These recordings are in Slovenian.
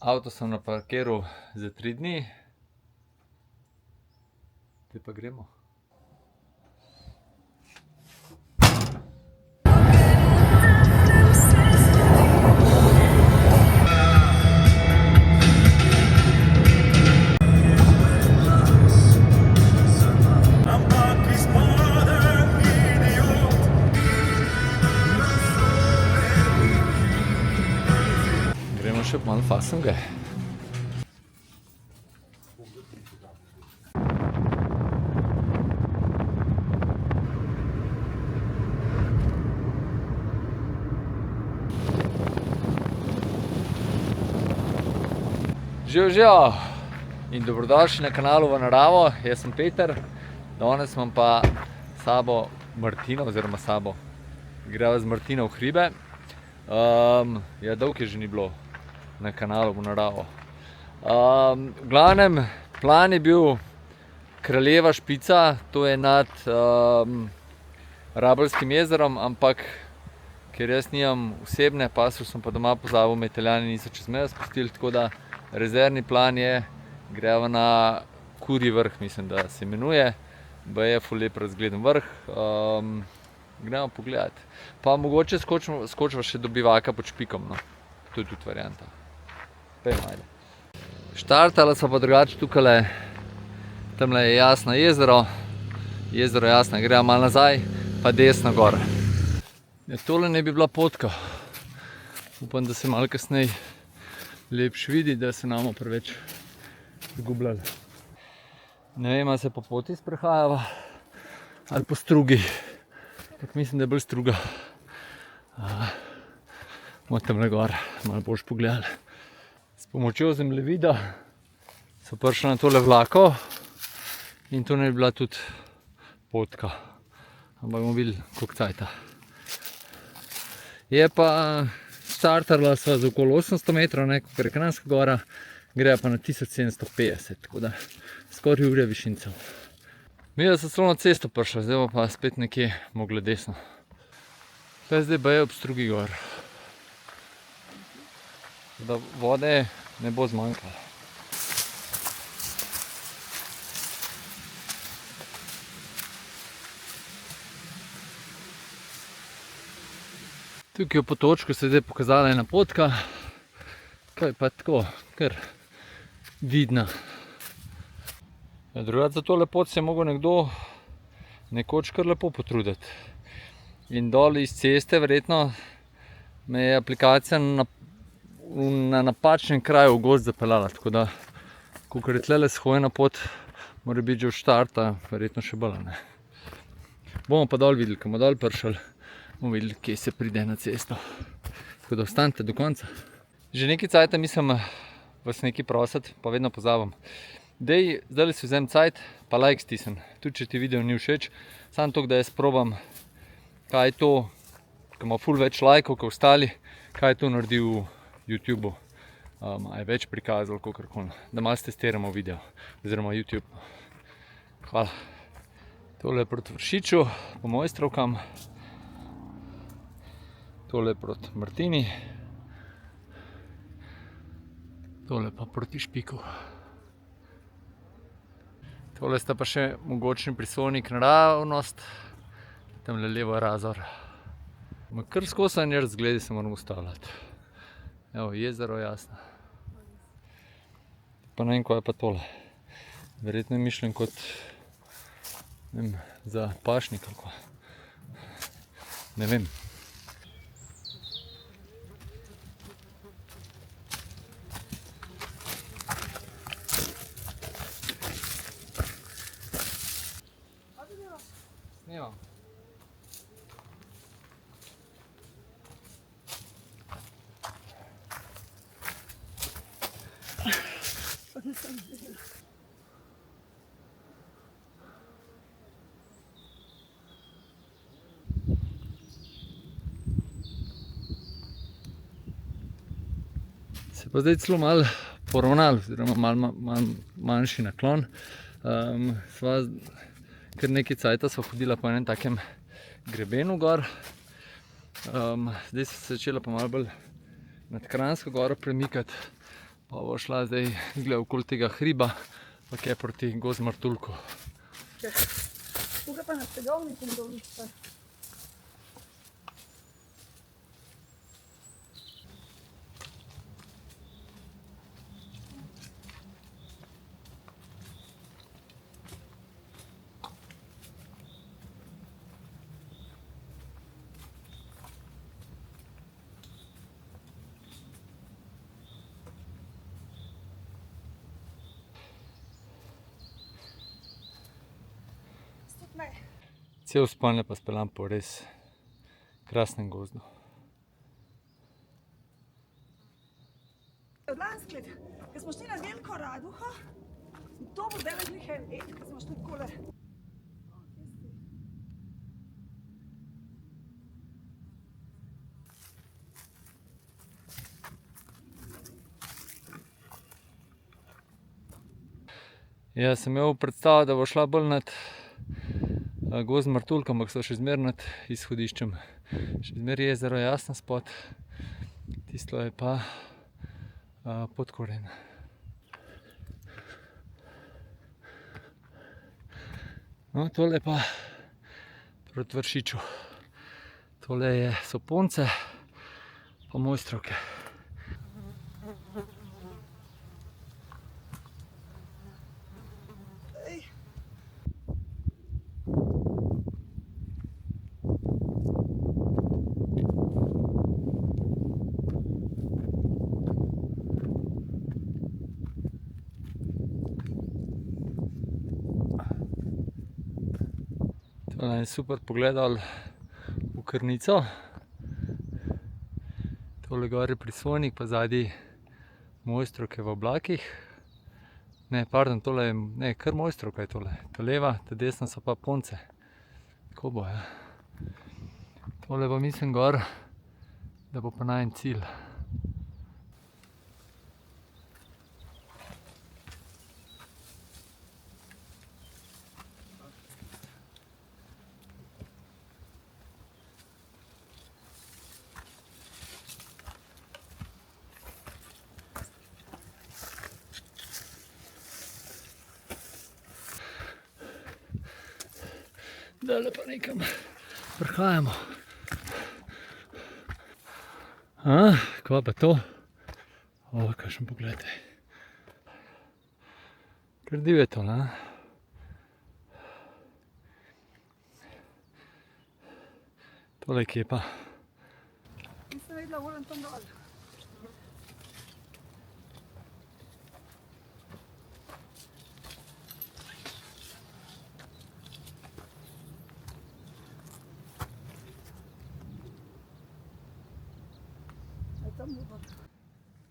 Avto sem na parkiral za 3 dni. Zdaj pa gremo. Gremo še malo fasenga. Živijo in dobrodošli na kanalu V naravo, jaz sem Peter, danes imam pa sabo Martina, oziroma sabo. Greva z Martina v hribe. Ja, dolgo je že ni bilo na kanalu V naravo. V glavnem, plan je bil Kraljeva špica, to je nad Rabelskim jezerom, ampak ker jaz nimam osebne, pasov sem pa doma pozabil, me Italijani niso čez mejo spustili, tako da rezervni plan je, greva na Kurji vrh, mislim, da se imenuje. Baje ful lep razgleden vrh. Gremo pogledat. Pa mogoče skočiva še do bivaka pod Špikom, no. To je tudi varianta. Pejmo, ajde. Štartala sva pa drugače tukajle. Tamle je Jasno jezero. Jezero Jasno, greva malo nazaj, pa desno gor. Ja, tole ne bi bila potka. Upam, da se malo kasneje lepš vidi, da se namo preveč zgubljali. Ne vem, ali se po poti sprehajava ali po strugi. Tak mislim, da je bolj struga. Bomo tamle gor malo boš pogledali. S pomočjo zemljevida so prišli na tole vlako in to ne bi bila tudi potka. Ampak bomo videli, koliko cajta. Je pa startala sva za okoli 800 metrov, kakor je Kranjska gora, greja pa na 1750, tako da skoraj ure višincev. Mi da so celo na cesto prišli, zdaj bomo pa spet nekje mogli desno. Tukaj zdaj baje ob strugi gor. Da vode ne bo zmanjkalo. Tukaj v potočku se je zdaj pokazala ena potka, kaj pa tako, kar vidna. Drugače za tole pot se je mogel nekdo nekoč kar lepo potruditi. In dol iz ceste verjetno me je aplikacija na napačnem kraju v gozd zapeljala, tako da kakor je tlele shojena pot, mora biti že od štarta, verjetno še bolj, ne. Bomo pa dol videli, ko bomo dol prišli, bomo videli, kje se pride na cesto. Tako da ostanite do konca. Že nekaj cajta mislim vas nekaj prositi, pa vedno pozabim. Zdaj si vzem cajt, pa like stisnem. Tudi če ti video ni všeč, samo toliko, da jaz probam, kaj je to, ko ima ful več lajkov kot ostali, kaj je to naredi v YouTubeu. A je več prikazal, kakorkoli. Da malo testiramo video, oziroma YouTube. Hvala. Tole je proti Vršiču, po Mojstrovkam. Tole je proti Martini. Tole pa proti Špiku. Tole sta pa še mogočni prisojnik naravnost. Tamle levo je Razor. Kar skosanj razgledi se moram ustavljati. Evo, jezero Jasno. Pa ne vem, kaj je pa tole. Verjetno je mišljen kot, ne vem, za pašnik ali kaj. Ne vem. Snimam. Se pa zdaj celo malo poravnali, oziroma malo manjši naklon. Sva kar nekaj cajta sva hodila po enem takem grebenu gor. Zdaj se začela pa malo bolj nad Kranjsko goro premikati. Pa bo šla zdaj zgleda okoli tega hriba, pa kaj proti Gozd Martuljku. Tukaj pa na Stegovniku dobiš pa. Cel vzpon je pa speljan po res krasnem gozdu. Od lansko let, ko smo šli na Veliko Raduho, to bo zdaj glih en let, ko smo šli takole. Ja, sem imel predstavo, da bo šla bolj nad Gozd Martuljk, ampak so še zmer nad izhodiščem. Še zmer jezero jasno spod, tisto je pa Podkoren. No, tole pa proti Vršiču. Tole so Ponce pa Mojstrovke. Tole je super pogled dol v Krnico. Tole gor je Prisojnik, pa zadaj Mojstrovke v oblakih. Ne, pardon, tole je, ne, kar Mojstrovka je tole. Ta leva, ta desna so pa Ponce. Tako bo, ja. Tole pa mislim gor, da bo pa najin cilj. Dale pa nekam prihajamo. Kva pa to? Kakšen pogled je. Kar divje to, ne? Tole kje pa? Nisem vedela, moram tam dol.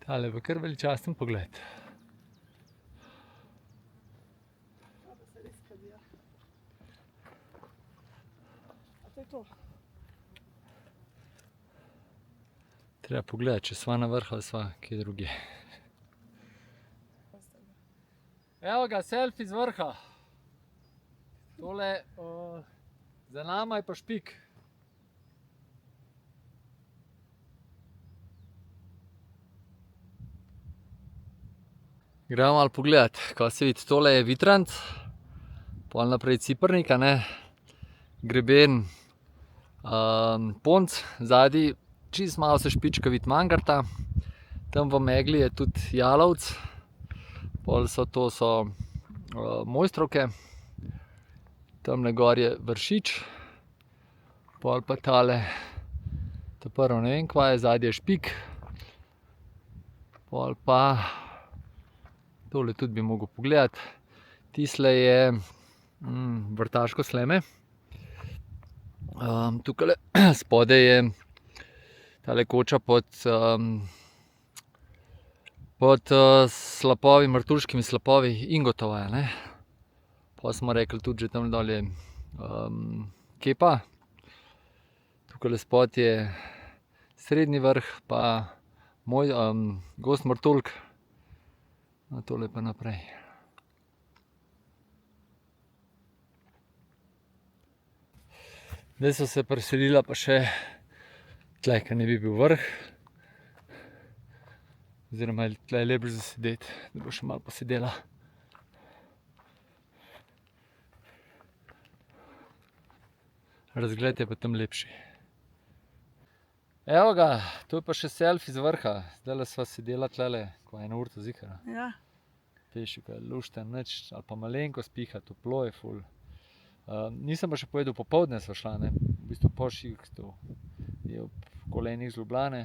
Tale pa kar veličasten pogled. A to je to? Treba pogledati, če sva na vrhu ali sva kje drugje. Evo ga, selfie z vrha. Tole za nama je pa Špik. Gremo malo pogledat, kaj se vidi. Tole je Vitrant, pol naprej Cipernik, a ne, greben Ponc, zadaj čist malo se špička vidi Mangarta, tam v megli je tudi Jalovec, pol so Mojstrovke, tamle gor je Vršič, pol pa tale, ta prvo ne vem kva je, zadaj je Špik, pol pa tole tudi bi mogel pogledati. Tisle je Vrtaško Sleme. Tukajle spodaj je tale koča pod slapovi, martuljškimi slapovi Ingotova je, ne. Pol smo rekli tudi že tam dol je Kepa. Tukajle spod je Srednji vrh pa Gozd Martuljk. No, tole pa naprej. Zdaj so se preselila pa še tle, ker ne bi bil vrh. Oziroma tle je lepš za sedeti, da bo še malo posedela. Razgled je pa tam lepši. Evo ga, to je pa še selfie z vrha. Zdajle sva sedela tlele, ko je 1 uro zihara. Ja. Pešuka, lušten, nič, ali pa malenko spiha, toplo je ful. Nisem pa še povedal, popoldne sva šla, ne. V bistvu po šihtu je ob kolenih z Ljubljane.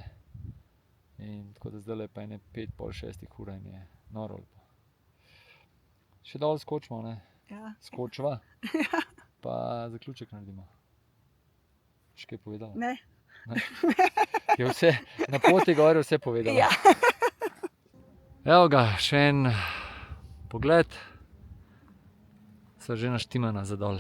In tako da zdajle je pa ene 5, pol 6 ura in je noro lepo. Še dol skočimo, ne. Ja. Skočiva. Pa zaključek naredimo. Še kaj povedala? Ne. Je vse, na poti gor je vse povedala. Ja. Evo ga, še en pogled. Sva že naštimana za dol.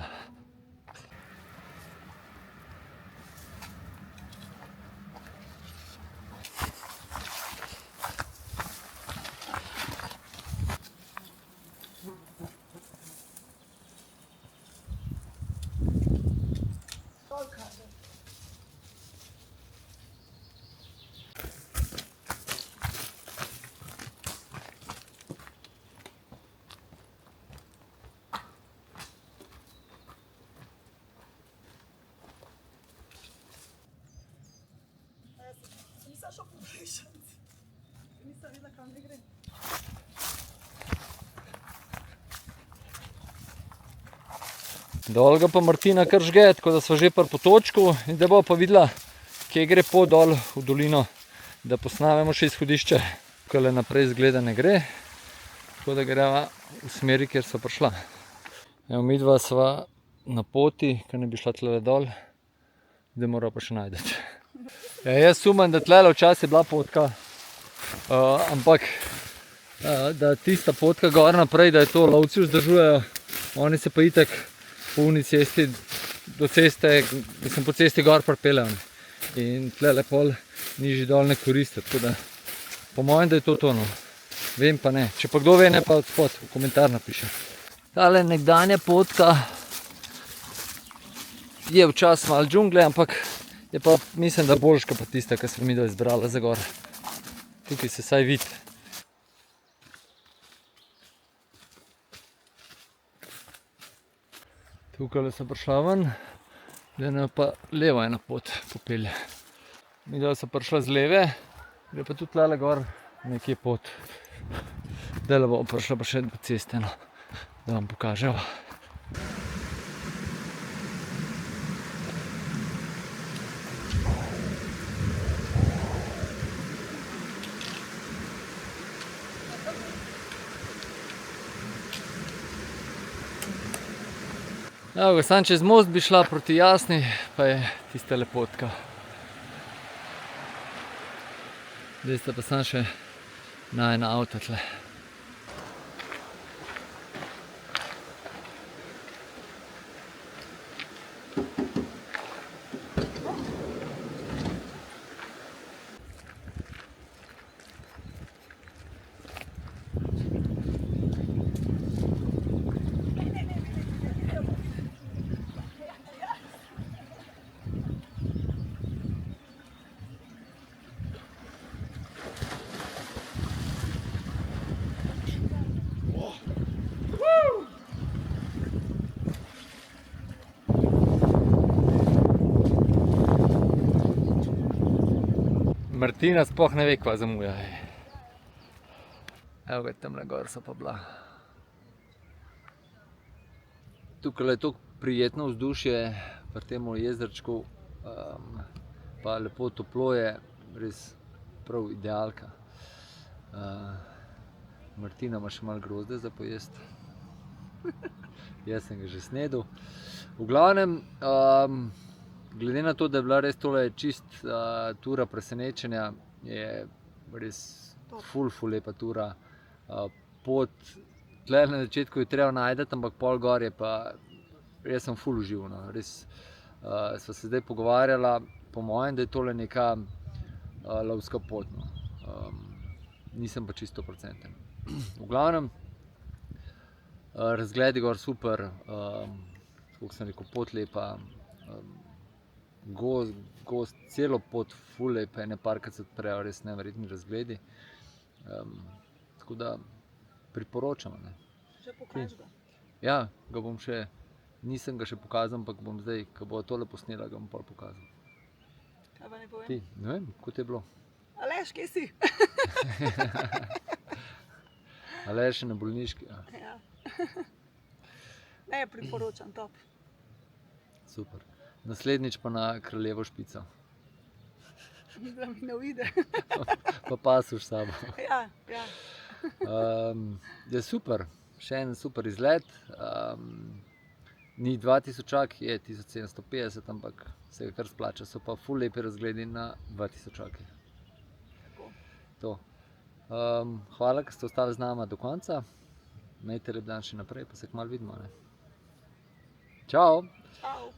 Nisem šel pobližati. Nisem videla, kam ne gre. Dol ga pa Martina kar žge, tako da sva že pri potočku in da bo pa videla, kje gre pot dol v dolino, da posnamemo še izhodišče. Tukaj naprej zgleda ne gre, tako da greva v smeri, kjer sva prišla. Evo, midva sva na poti, ker ne bi šla tlele dol, da mora pa še najdeti. Ja, jaz sumam, da tlele včasih je bila potka, ampak da tista potka gor naprej, da je to lovci vzdržujejo, oni se pa itak po uni cesti do ceste, mislim po cesti gor pripeljejo. In tlele pol nižji dol ne koristi, tako da po mojem, da je to to, no. Vem pa ne. Če pa kdo ve, ne pa odspod, v komentar napiše. Tale nekdanja potka je včasih malo džungle, ampak je pa, mislim, da boljška pa tista, ki smo midva izbrala za gor. Tukaj se saj vidi. Tukaj sem prišla ven, zdaj pa levo ena pot popelje. Midva sem prišla z leve, gre pa tudi tlele gor nekje pot. Zdajle bomo prišla pa še do ceste, no, da vam pokaževa. Evo ga, sam čez most bi šla proti Jasni, pa je tista lepotka. Zdaj sta pa sam še najina avta tle. Martina sploh ne ve, kva zamuja. Evo ga, tamle gor so pa bila. Tukaj je toliko prijetno vzdušje pri tem jezerčku, pa lepo toplo je, res prav idealka. Martina ima še malo grozde za pojesti. Jaz sem ga že snedel. V glavnem, glede na to, da je bila res tole čist tura presenečenja, je res ful lepa tura. Pot tle na začetku je treba najti, ampak pol gor je pa, jaz sem ful užival, no. Res sva se zdaj pogovarjala, po mojem, da je tole neka lovska pot, no. Nisem pa čisto 100%. V glavnem, razgled je gor super, tako sem rekel, pot lepa, gost, celo pot ful lepa, ene parkrat se odprejo res neverjetni razgledi. Tako da priporočam. Ne. Že pokaž ga. Ja, ga bom še, nisem ga še pokazal, ampak bom zdaj, ko bo tole posnela, ga bom pol pokazal. Kaj pa ne povem? Ti, ne vem, kot je bilo. Aleš, kje si? Aleš je na bolniški. Ja. Ja. Ne, priporočam, top. Super. Naslednjič pa na Kraljevo špico. Da mi ne uide. Pa pasuš s sabo. Ja, ja. Je super, še en super izlet. Ni 2000, je 1750, ampak se ga kar splača. So pa ful lepi razgledi na 2000. Tako. To. Hvala, ker ste ostali z nama do konca. Imejte lep dan še naprej, pa se kmalu vidimo. Ne? Čau! Čau.